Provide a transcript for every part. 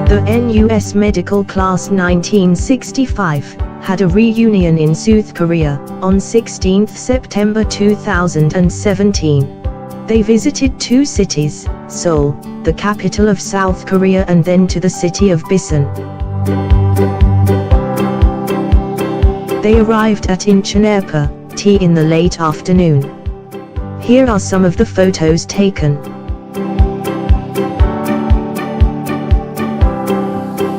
The NUS Medical Class 1965 had a reunion in South Korea on 16 September 2017. They visited two cities, Seoul, the capital of South Korea, and then to the city of Busan. They arrived at Incheon Airport in the late afternoon. Here are some of the photos taken.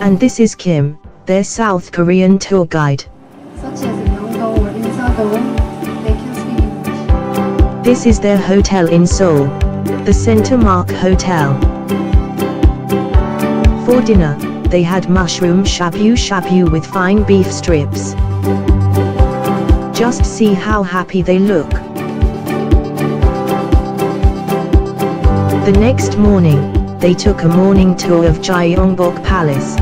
And this is Kim, their South Korean tour guide. Such as Myeongdong or Insadong, they can speak English. This is their hotel in Seoul, the Center Mark Hotel. For dinner, they had mushroom shabu-shabu with fine beef strips. Just see how happy they look. The next morning, they took a morning tour of Gyeongbok Palace.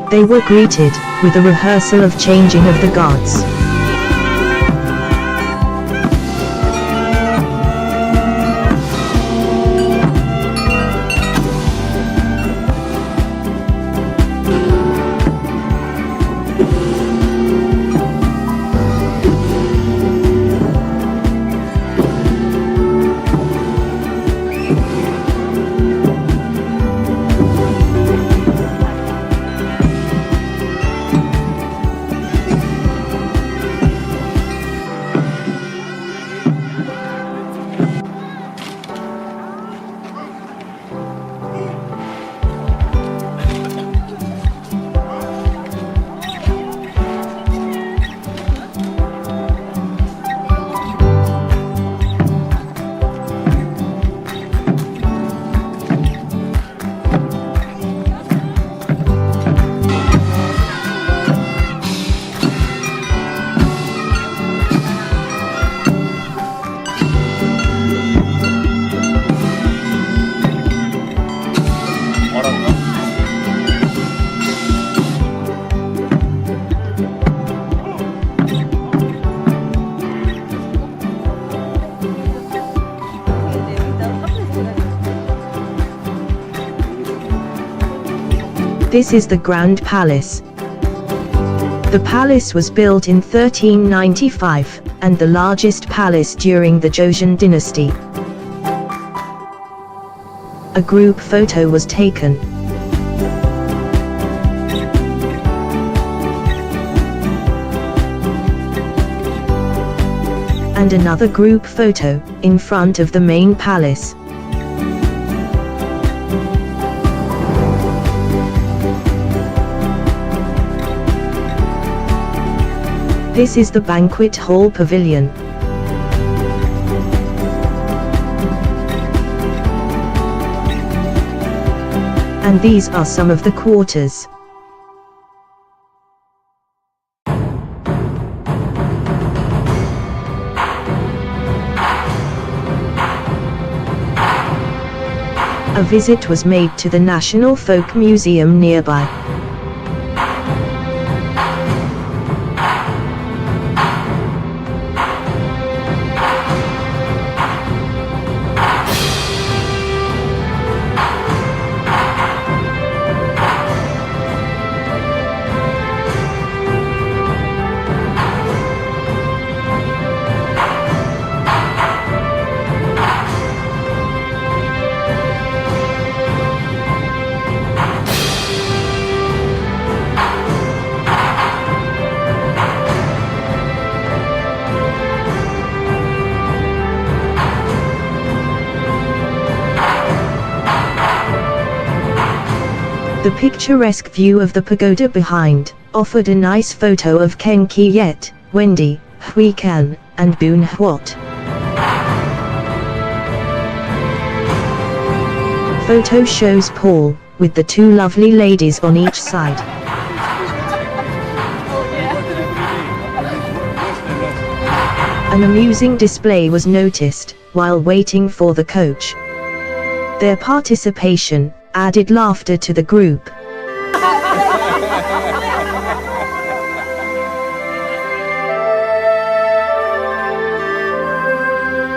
They were greeted with a rehearsal of changing of the guards. This is the Grand Palace. The palace was built in 1395, and the largest palace during the Joseon dynasty. A group photo was taken. And another group photo, in front of the main palace. This is the banquet hall pavilion. And these are some of the quarters. A visit was made to the National Folk Museum nearby. The picturesque view of the pagoda behind offered a nice photo of Kang Ki-yet, Wendy, Hui Kan, and Boon Hwat. Photo shows Paul, with the two lovely ladies on each side. An amusing display was noticed while waiting for the coach. Their participation added laughter to the group.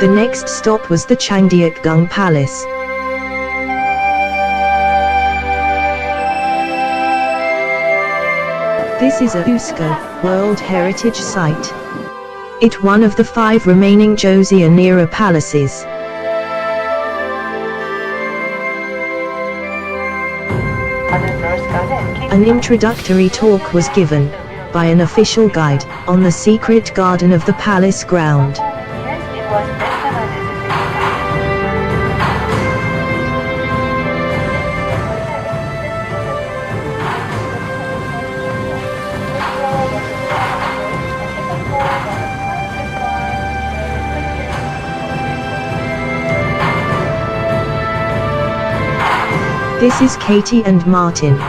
The next stop was the Changdeokgung Palace. This is a UNESCO World Heritage Site. It one of the 5 remaining Joseon-era palaces. An introductory talk was given by an official guide on the secret garden of the palace ground. This is Katie and Martin.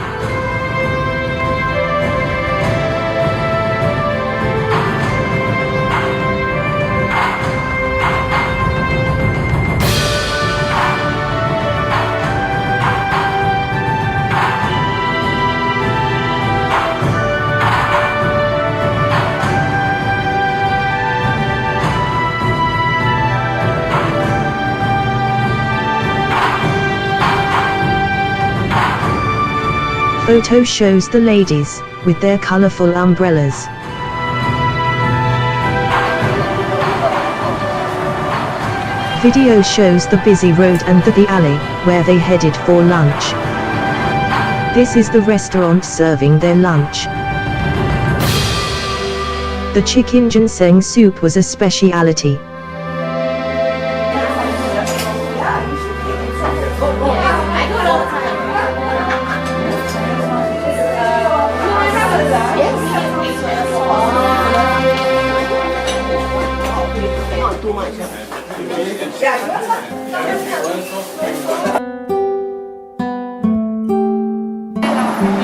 Photo shows the ladies with their colorful umbrellas. Video shows the busy road and the alley where they headed for lunch. This is the restaurant serving their lunch. The chicken ginseng soup was a speciality.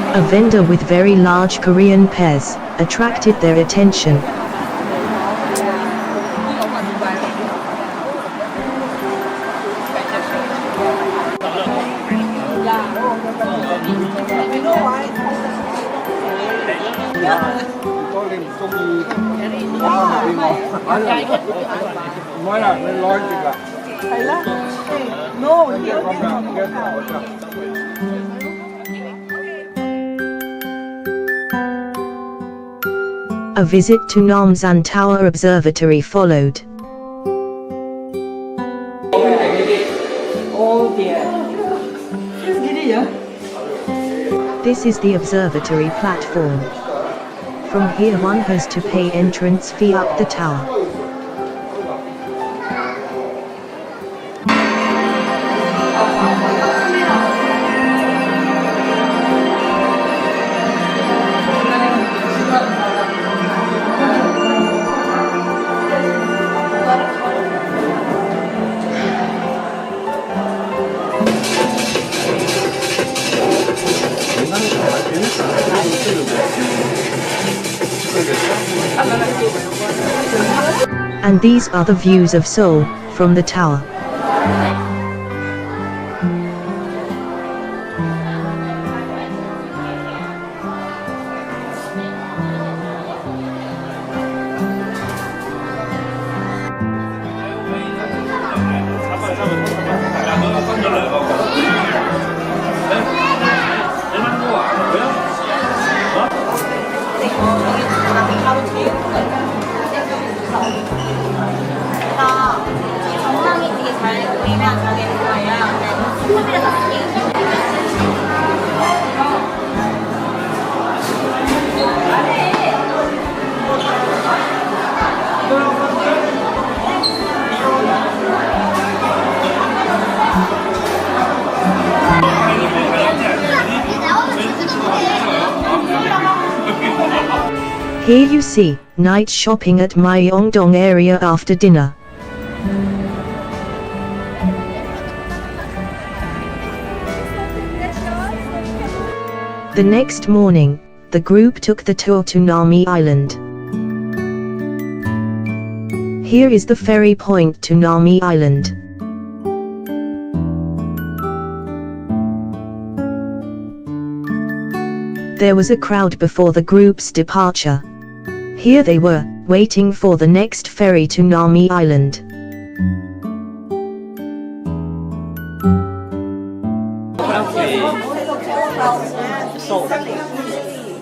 A vendor with very large Korean pears attracted their attention. A visit to Namsan Tower Observatory followed. This is the observatory platform. From here one has to pay entrance fee up the tower. And these are the views of Seoul from the tower. Here you see night shopping at Myeongdong area after dinner. The next morning, the group took the tour to Nami Island. Here is the ferry point to Nami Island. There was a crowd before the group's departure. Here they were, waiting for the next ferry to Nami Island.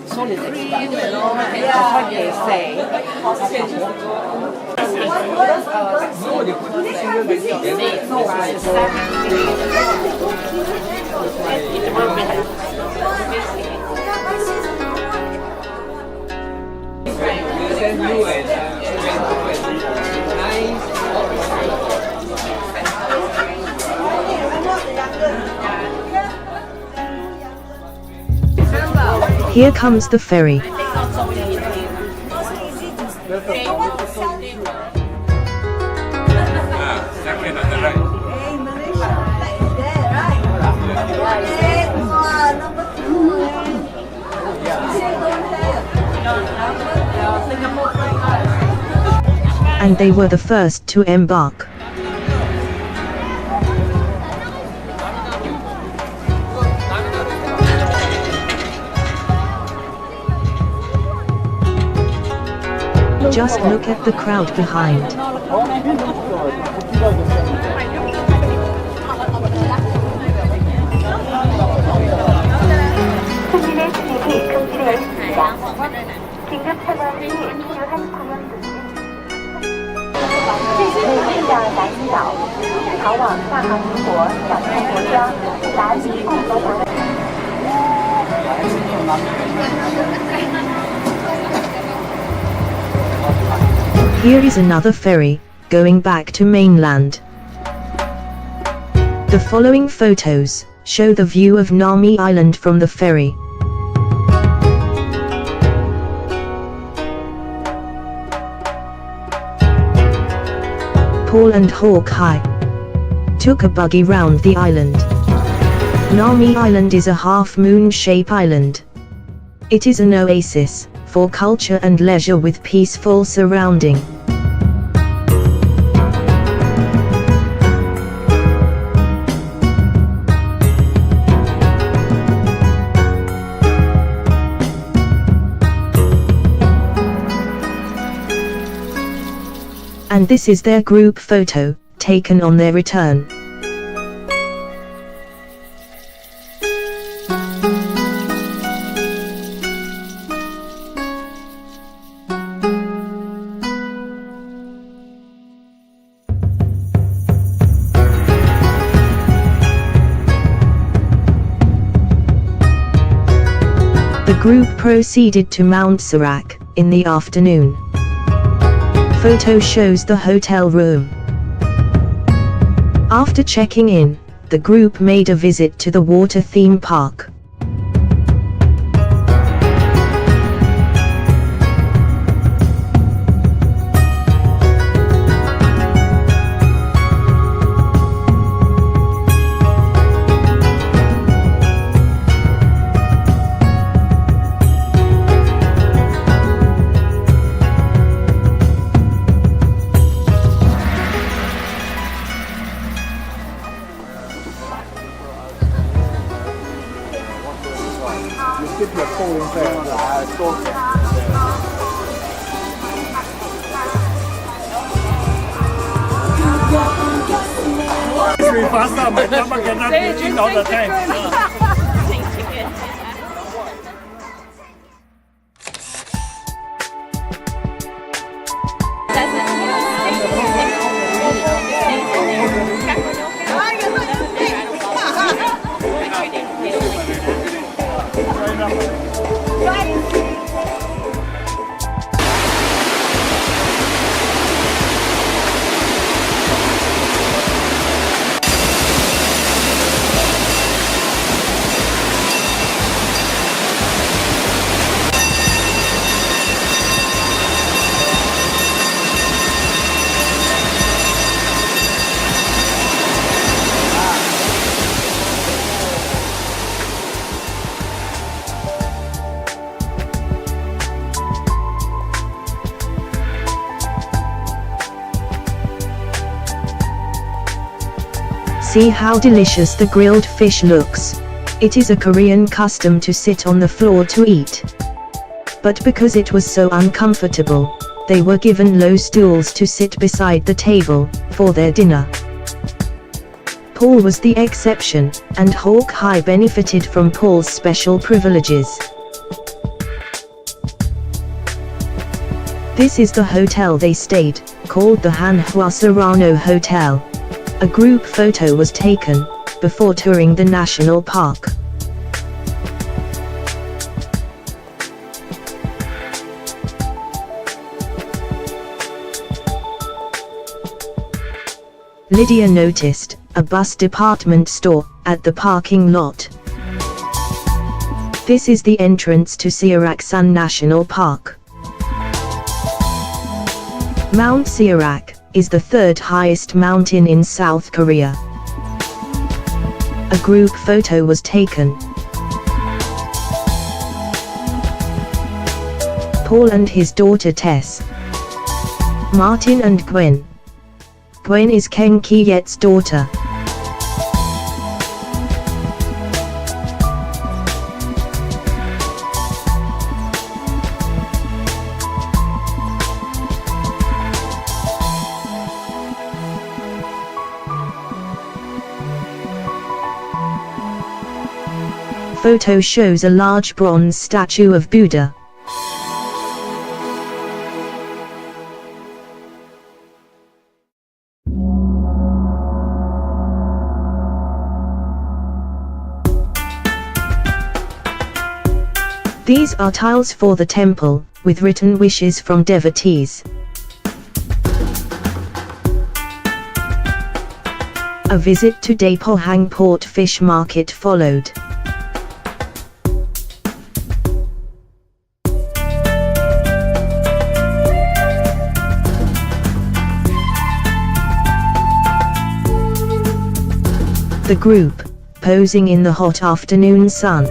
solid extract. That's what they say. Here comes the ferry. And they were the first to embark. Just look at the crowd behind. Here is another ferry, going back to mainland. The following photos show the view of Nami Island from the ferry. Paul and Hawkeye took a buggy round the island. Nami Island is a half-moon shape island. It is an oasis for culture and leisure with peaceful surrounding. And this is their group photo, taken on their return. The group proceeded to Montserrat in the afternoon. Photo shows the hotel room. After checking in, the group made a visit to the water theme park. See how delicious the grilled fish looks. It is a Korean custom to sit on the floor to eat. But because it was so uncomfortable, they were given low stools to sit beside the table for their dinner. Paul was the exception, and Hawkeye benefited from Paul's special privileges. This is the hotel they stayed, called the Hanwha Serrano Hotel. A group photo was taken before touring the national park. Lydia noticed a bus department store at the parking lot. This is the entrance to Seoraksan National Park. Mount Seorak is the third highest mountain in South Korea. A group photo was taken. Paul and his daughter Tess. Martin and Gwen. Gwen is Kang Ki-yet's daughter. Photo shows a large bronze statue of Buddha. These are tiles for the temple, with written wishes from devotees. A visit to Daepohang Port Fish Market followed. The group, posing in the hot afternoon sun.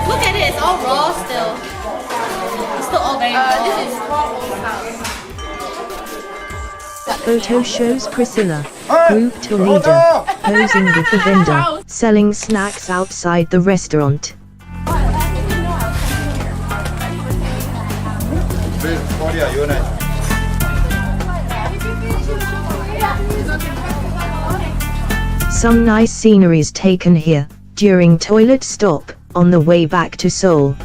Look at it, it's all raw still. It's still all very raw. This is raw old house. Photo shows Priscilla, group tour leader, posing with the vendor, selling snacks outside the restaurant. Some nice sceneries taken here, during toilet stop, on the way back to Seoul.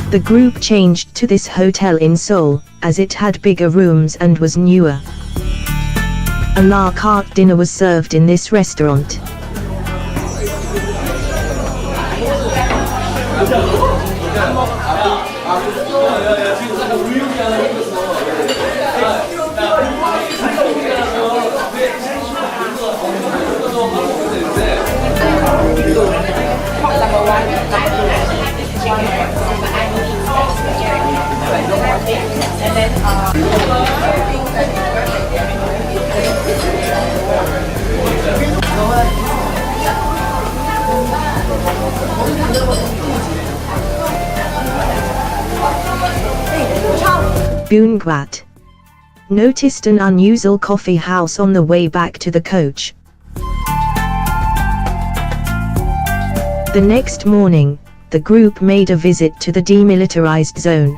The group changed to this hotel in Seoul, as it had bigger rooms and was newer. A la carte dinner was served in this restaurant. Boongwat noticed an unusual coffee house on the way back to the coach. The next morning, the group made a visit to the demilitarized zone.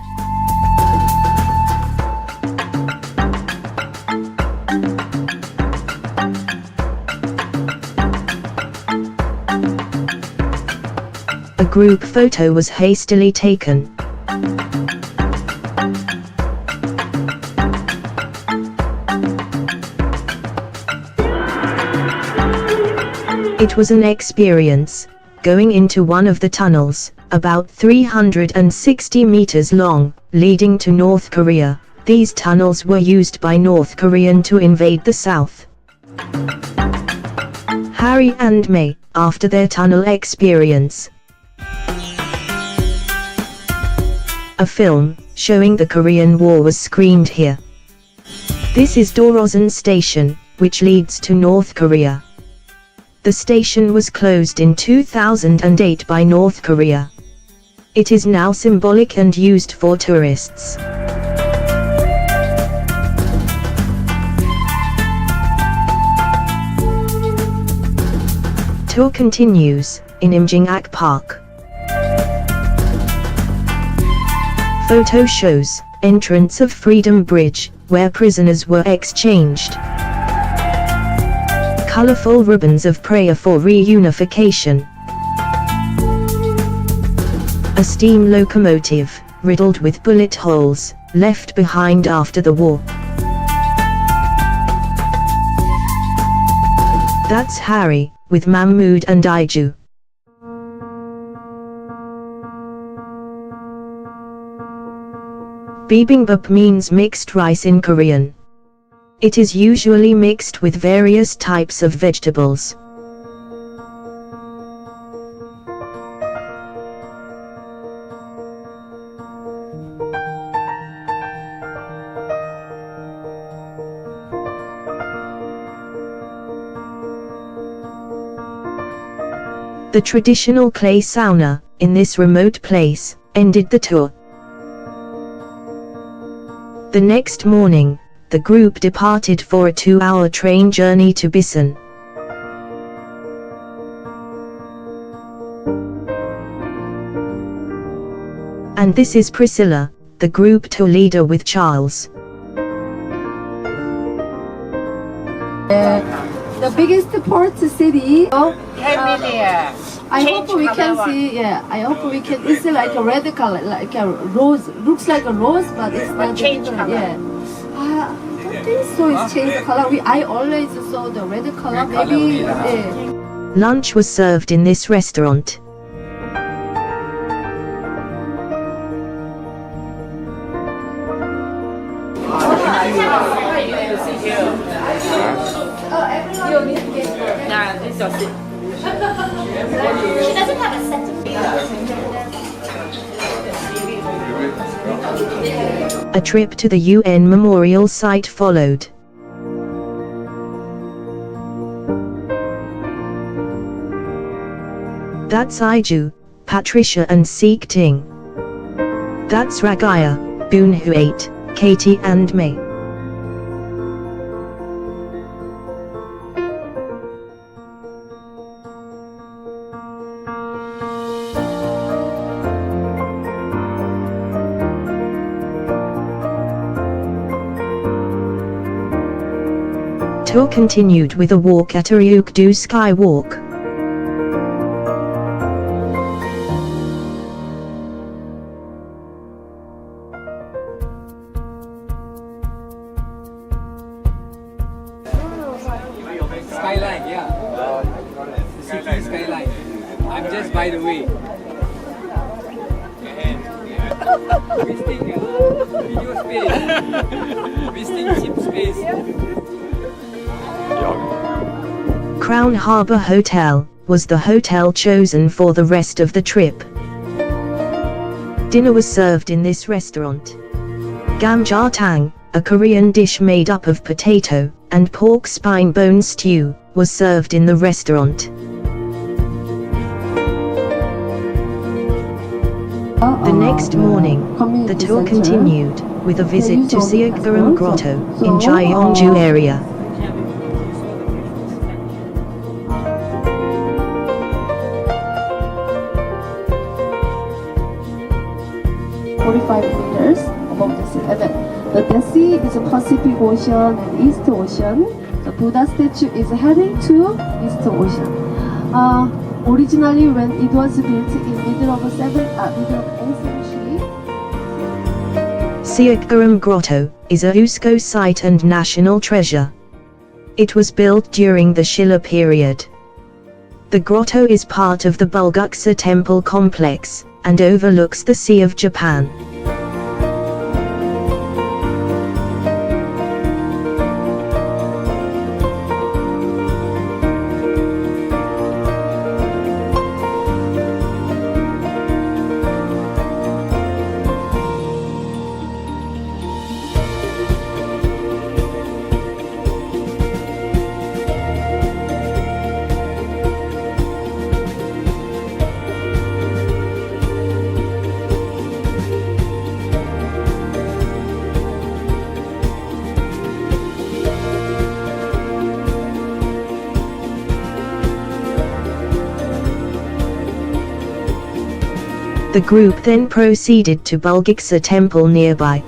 A group photo was hastily taken. It was an experience, going into one of the tunnels, about 360 meters long, leading to North Korea. These tunnels were used by North Korean to invade the south. Harry and May, after their tunnel experience. A film, showing the Korean War was screened here. This is Dorosan Station, which leads to North Korea. The station was closed in 2008 by North Korea. It is now symbolic and used for tourists. tour continues in Imjingak Park. Photo shows entrance of Freedom Bridge, where prisoners were exchanged. Colorful ribbons of prayer for reunification. A steam locomotive, riddled with bullet holes, left behind after the war. That's Harry, with Mahmood and Iju. Bibimbap means mixed rice in Korean. It is usually mixed with various types of vegetables. The traditional clay sauna, in this remote place, ended the tour. The next morning, the group departed for a 2-hour train journey to Bisan. And this is Priscilla, the group tour leader with Charles. The biggest port city. Emilia. I hope we can see. Yeah, I hope we can. It's like a red color, like a rose. Looks like a rose, but it's not. Change different. color. Yeah. I don't think so. It's changed color. I always saw the red color. Maybe. Yeah. Lunch was served in this restaurant. Nah, this is your seat. She doesn't have a set of A trip to the UN Memorial Site followed. That's Iju, Patricia and Seek Ting. That's Ragaya, Boon Huate, Katie and May. Tour continued with a walk at Ryukdo Skywalk. Skyline, yeah. The city skyline. I'm just by the way. Visiting video space. Visiting ship space. Crown Harbour Hotel was the hotel chosen for the rest of the trip. Dinner was served in this restaurant. Gamjatang, a Korean dish made up of potato and pork spine bone stew, was served in the restaurant. The next morning, the tour continued with a visit to Siaggaram Grotto in Gyeongju area. meters above the sea. And the Dead Sea is the Pacific Ocean and East Ocean. The Buddha statue is heading to East Ocean. Originally, when it was built in middle of 8th century. Siaggaram Grotto is a UNESCO site and national treasure. It was built during the Shilla period. The grotto is part of the Bulguksa temple complex and overlooks the Sea of Japan. The group then proceeded to Bulgaksa temple nearby.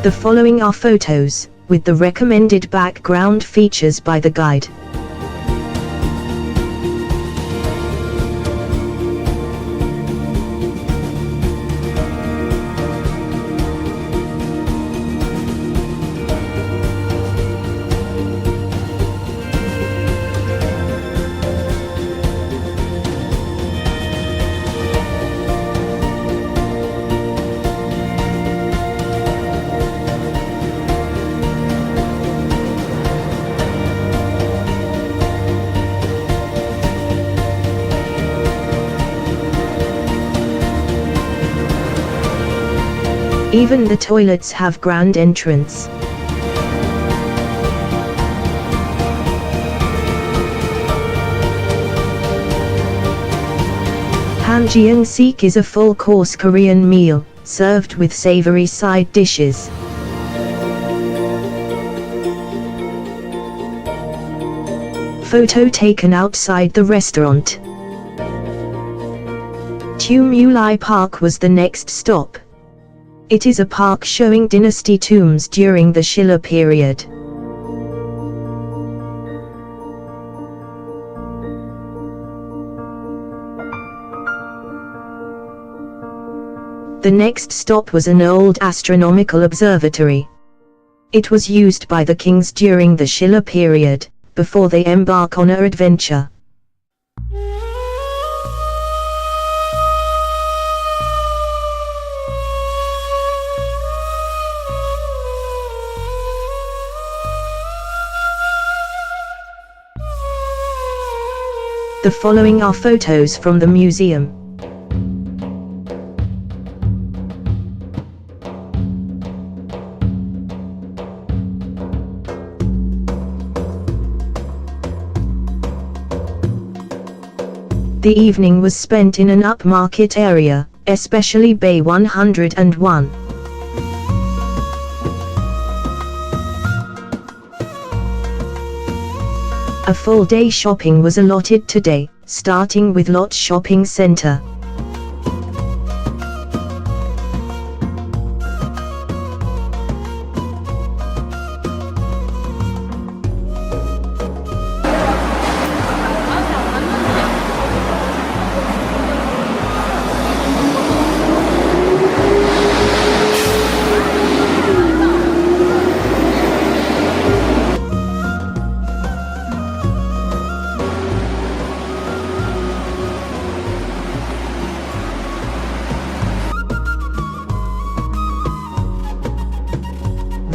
The following are photos, with the recommended background features by the guide. Even the toilets have grand entrance. Hanjiang Sik is a full-course Korean meal, served with savory side dishes. Photo taken outside the restaurant. Tumulai Park was the next stop. It is a park showing dynasty tombs during the Shilla period. The next stop was an old astronomical observatory. It was used by the kings during the Shilla period, before they embark on an adventure. The following are photos from the museum. The evening was spent in an upmarket area, especially Bay 101. A full day shopping was allotted today, starting with Lot Shopping Center.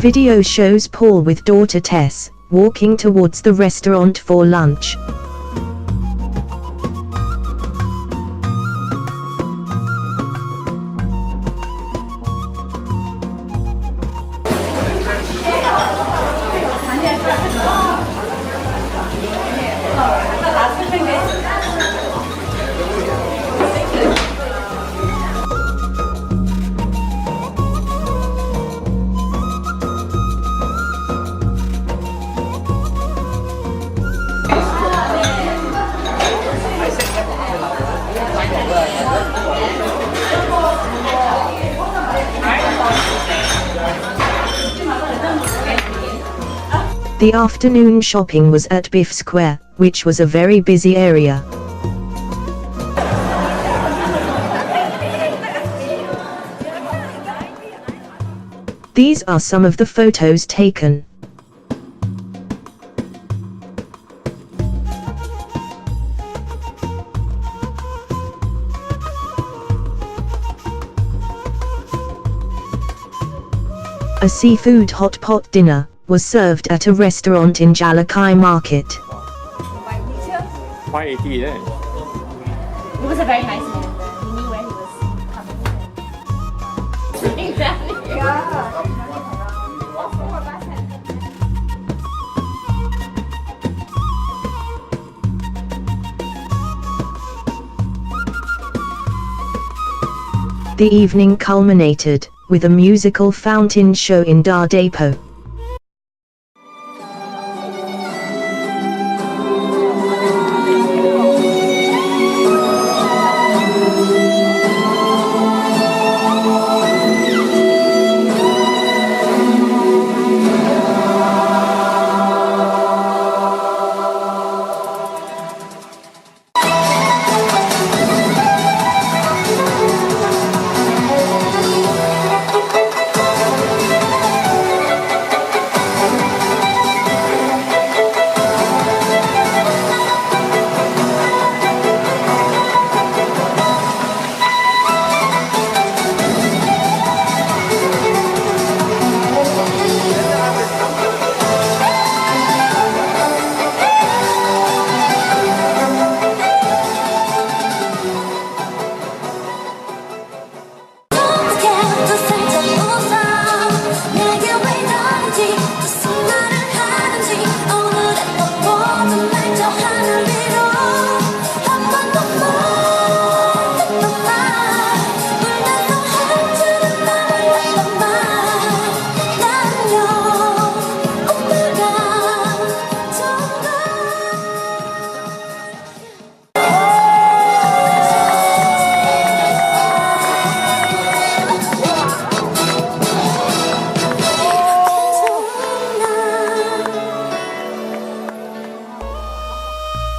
Video shows Paul with daughter Tess, walking towards the restaurant for lunch. The afternoon shopping was at Biff Square, which was a very busy area. These are some of the photos taken. A seafood hot pot dinner was served at a restaurant in Jalakai Market. 580 there. He was a very nice man. He knew where he was coming. Exactly. The evening culminated with a musical fountain show in Dar Depot.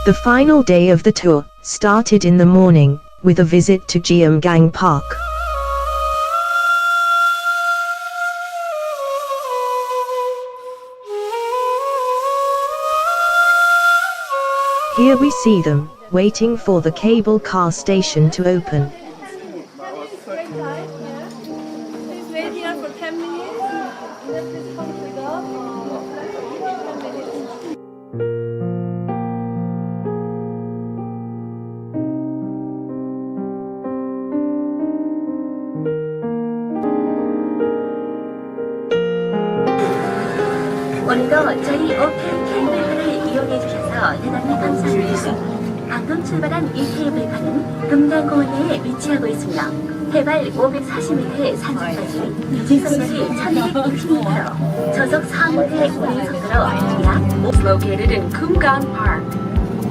The final day of the tour started in the morning with a visit to Jeomgang Park. Here we see them waiting for the cable car station to open. Please wait here for 10 minutes. Then please come to the 10 minutes. 오늘도 저희 오픈 케이블카를 이용해 주셔서 대단히 감사합니다. 방금 출발한 이 케이블카는 금강공원내에 위치하고 있습니다. 해발 540m의 산속까지 지속시 1220m, 저속 4m의 운행 속도로 약 It's located in Kumgang Park.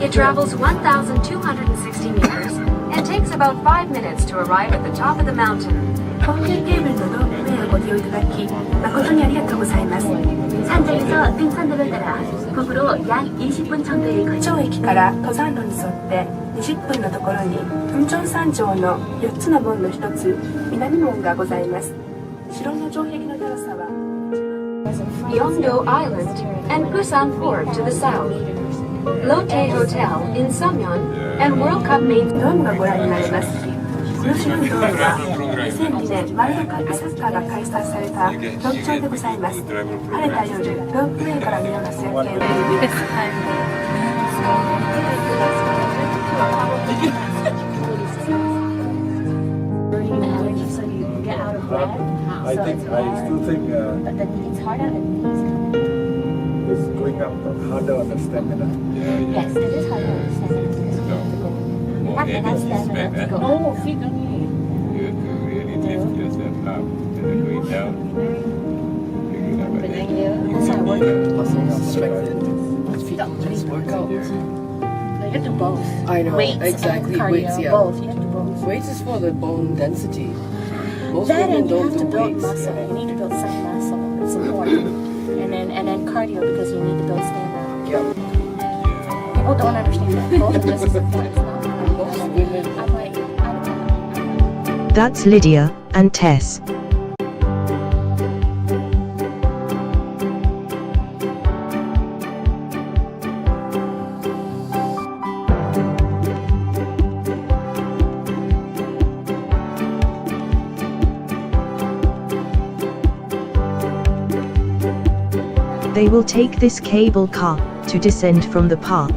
It travels 1,260 meters and takes about 5 minutes to arrive at the top of the mountain. 航空ケーブルのロープウェイをご利用いただき誠にありがとうございます。산장에서 등산로를 따라 북으로 약 20분 정도의 거리. 町駅から登山路に沿って20分のところに雲頂山城の4つの門の一つ南門がございます。城の城壁の高さは Yeongdo Island and Busan Port to the south. Lotte Hotel in Samyeon and World Cup main ドームがご覧になれます。この白いドームは2002年ワールドカップサッカーが開催された特徴でございます。晴れた夜、ロープウェイから見渡す夜景は I still think It's harder and it's going up harder on the stamina. yes, it is harder on the stamina. You have to have stamina to go. Oh, feet don't need. You have to really lift yourself up and then going down. Picking up But again. then you that's how I work. You have to do both. I know, Weights exactly, and cardio, weights, yeah. both. You have to do both. Weights is for the bone density. Most That women and you don't have to do build weights. muscle. You need to build some muscle. It's important. And then cardio because you need to build stamina. Yeah. People don't understand that. Both are just as important. It's not Most women. I'm like, I don't know. That's Lydia and Tess. They will take this cable car to descend from the park.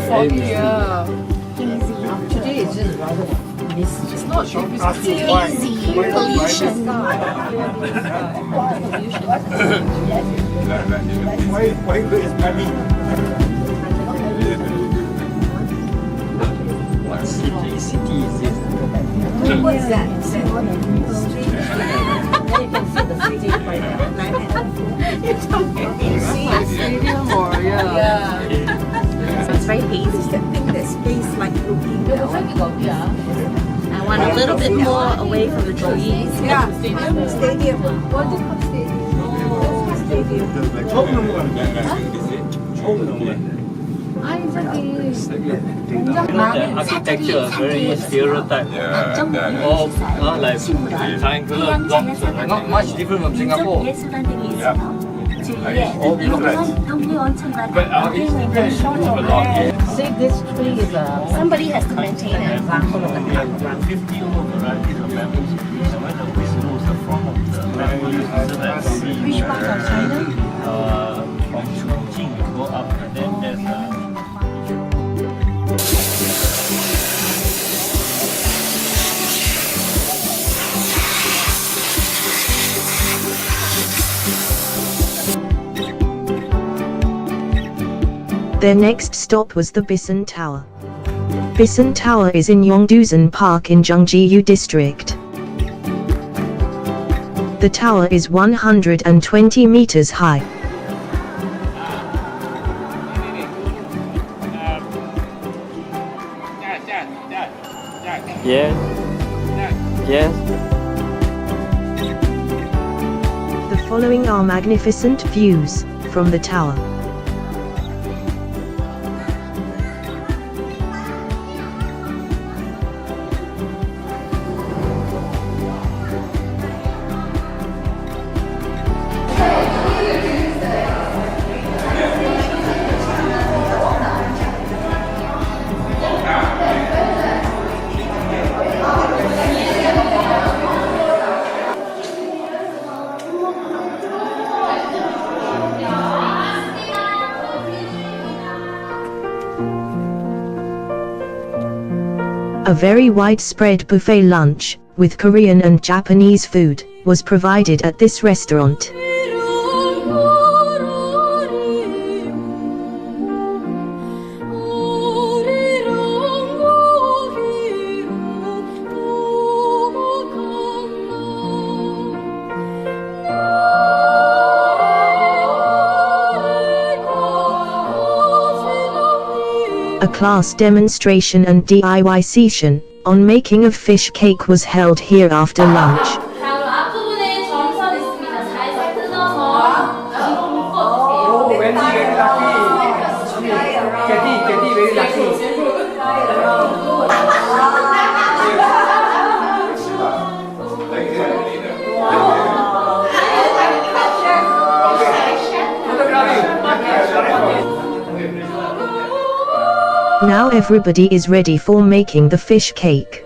foggy, yeah. Today it's just rather misty. It's not deep, it's Hazy pollution. Why is money? What city is this? What's that? Then you can see the city right Stadium or, yeah. So it's very hazy. think that space like looking I want a little bit more away from the trees. Yeah, stadium. What do you call stadium? The architecture is very stereotype. All like triangular blocks. Not much different from Singapore. All blocks. But Say this tree is Somebody has to maintain it. example of around 50 over varieties of bamboo species. When the wind blows the front of the bamboo, so that see Which part of China? From Chongqing you go up and then there's Their next stop was the Bison Tower. Bison Tower is in Yongdusan Park in Zhangjiu District. The tower is 120 meters high. Yes. Yes. The following are magnificent views from the tower. A very widespread buffet lunch, with Korean and Japanese food, was provided at this restaurant. A class demonstration and DIY session on making of fish cake was held here after lunch. Now everybody is ready for making the fish cake.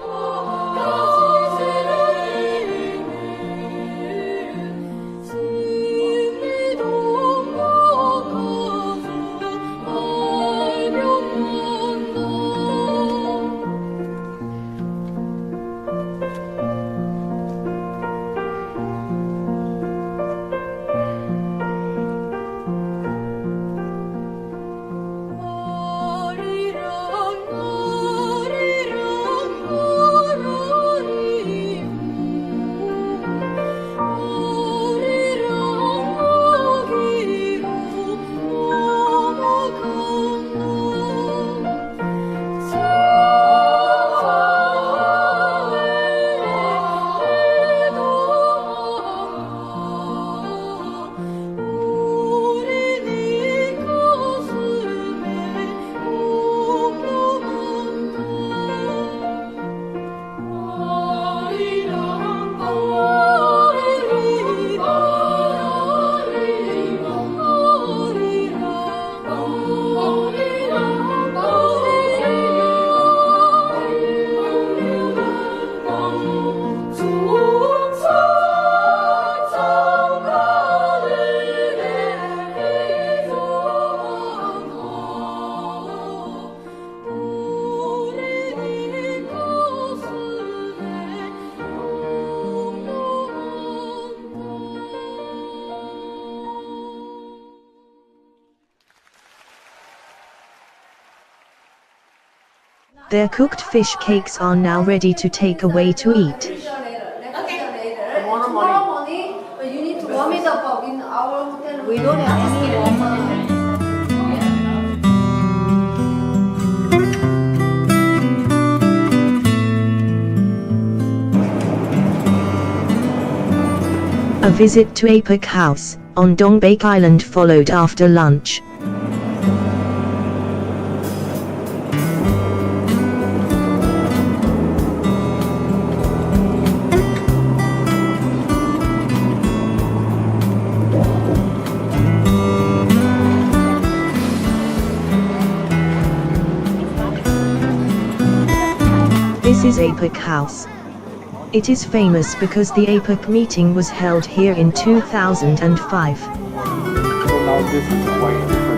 Their cooked fish cakes are now ready to take away to eat. Tomorrow morning, but you need to warm it up in our hotel. We don't have any warmer. A visit to Apex House, on Dongbak Island followed after lunch. This is Apex House. It is famous because the APEC meeting was held here in 2005. So now this is white.